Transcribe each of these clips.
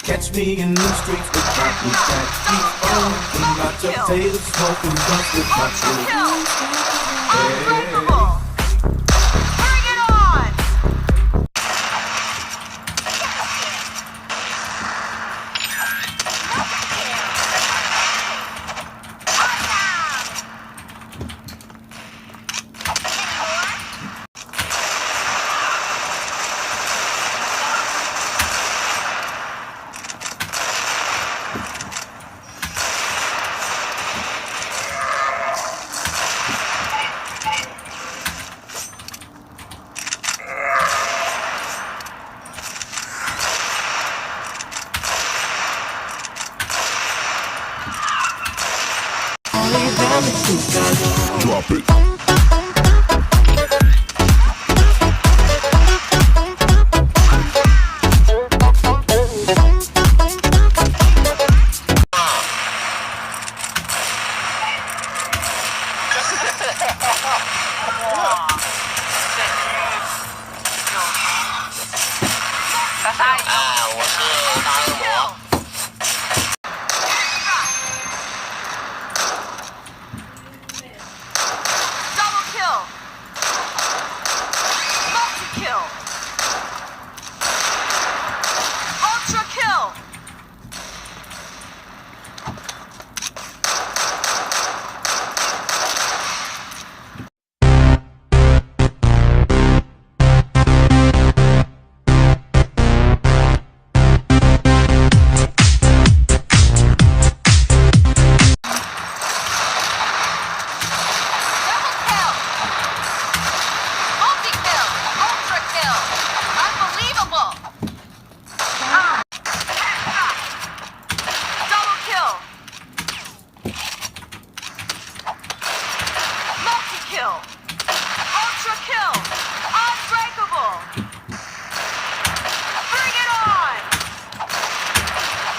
Catch me in the streets with my blue jack jeans on, and my potato smoking guns with my crew. Unbreakable! Bring it on! Drop it.我是大恶魔。Double kill! Multi-kill! Ultra kill! Multi-kill! Ultra kill! Unbelievable! Double kill! Multi-kill! Ultra kill! Unbreakable! Bring it on!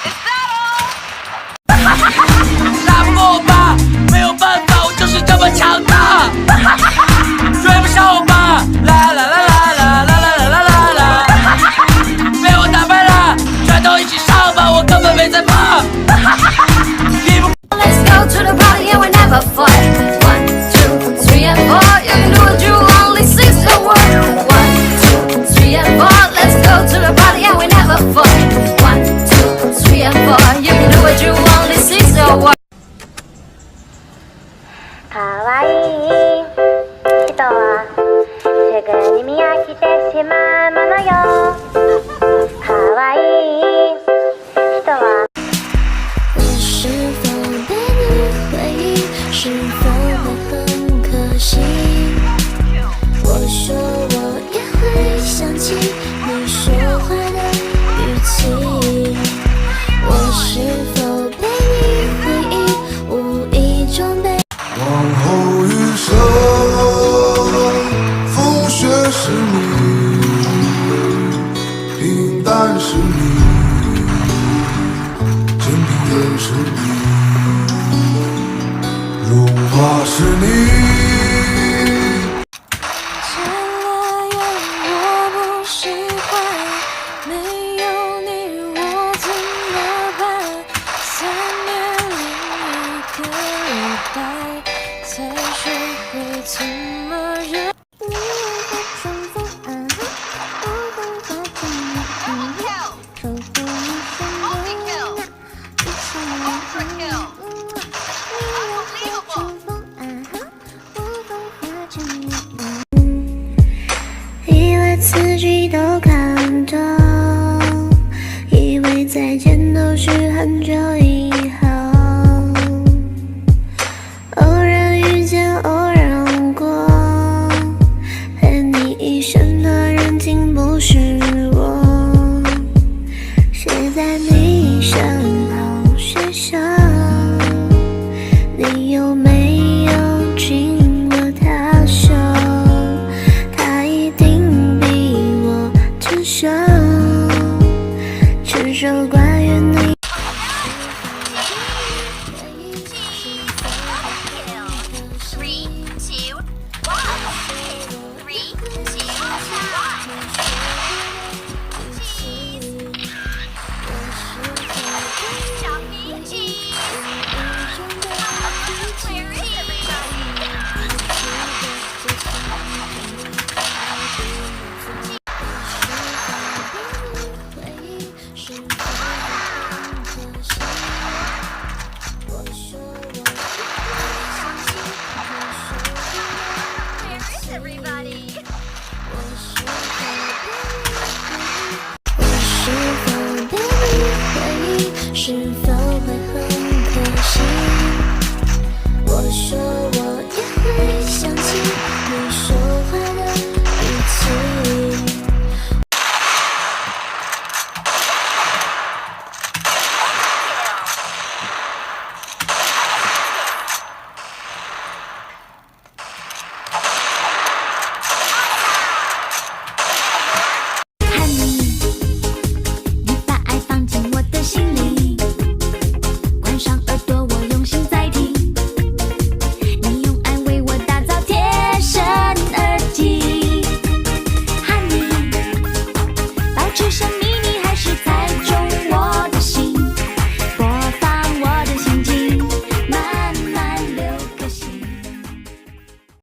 Is that all? 打不过我吧，没有办法，我就是这么强大。追不上我吧，啦啦啦啦啦啦啦啦啦啦，被我打败了，全都一起上吧，我根本没在怕。你不 Let's go to the party and we never fight. 1, 2, 3 and 4. You can do what you only six the word. 1, 2, 3 and 4. Let's go to the party and we never fight. 1, 2, 3 and 4. You can do what you only six the word. かわいい人はすぐに見飽きてしまうものよ。かわいい人は我是否被你回忆？是否会很可惜？我说我也会想起你说话的语气。我是否被你回忆？无意中被。往后余生，风雪是你，平淡是你，坚定也是你，融化是你。见了眼我不习惯，没有你我怎么办？3年零1个礼拜，才学会怎么忍。你会重复我会发现你 Kill! 守护你身边 Multi-kill! 一生 Ultra kill! Unbelievable! 以为自己都看透，以为再见都是很久以后，偶然遇见，偶然过，陪你一生的人竟不是我，谁在你身后写下？你有没有经过他手？他一定比我成熟，成熟关于你。Three, two, one. 3, 2, 1. Cheese. 是否很可惜？我说我不会相信，你说 Where is everybody? 我是否被你回忆？是否会很可惜？我说我也会想起你说话的语气。Honey，你把爱放进我的心里，关上耳朵，我用心在听。你用爱为我打造贴身耳机。Honey，保持声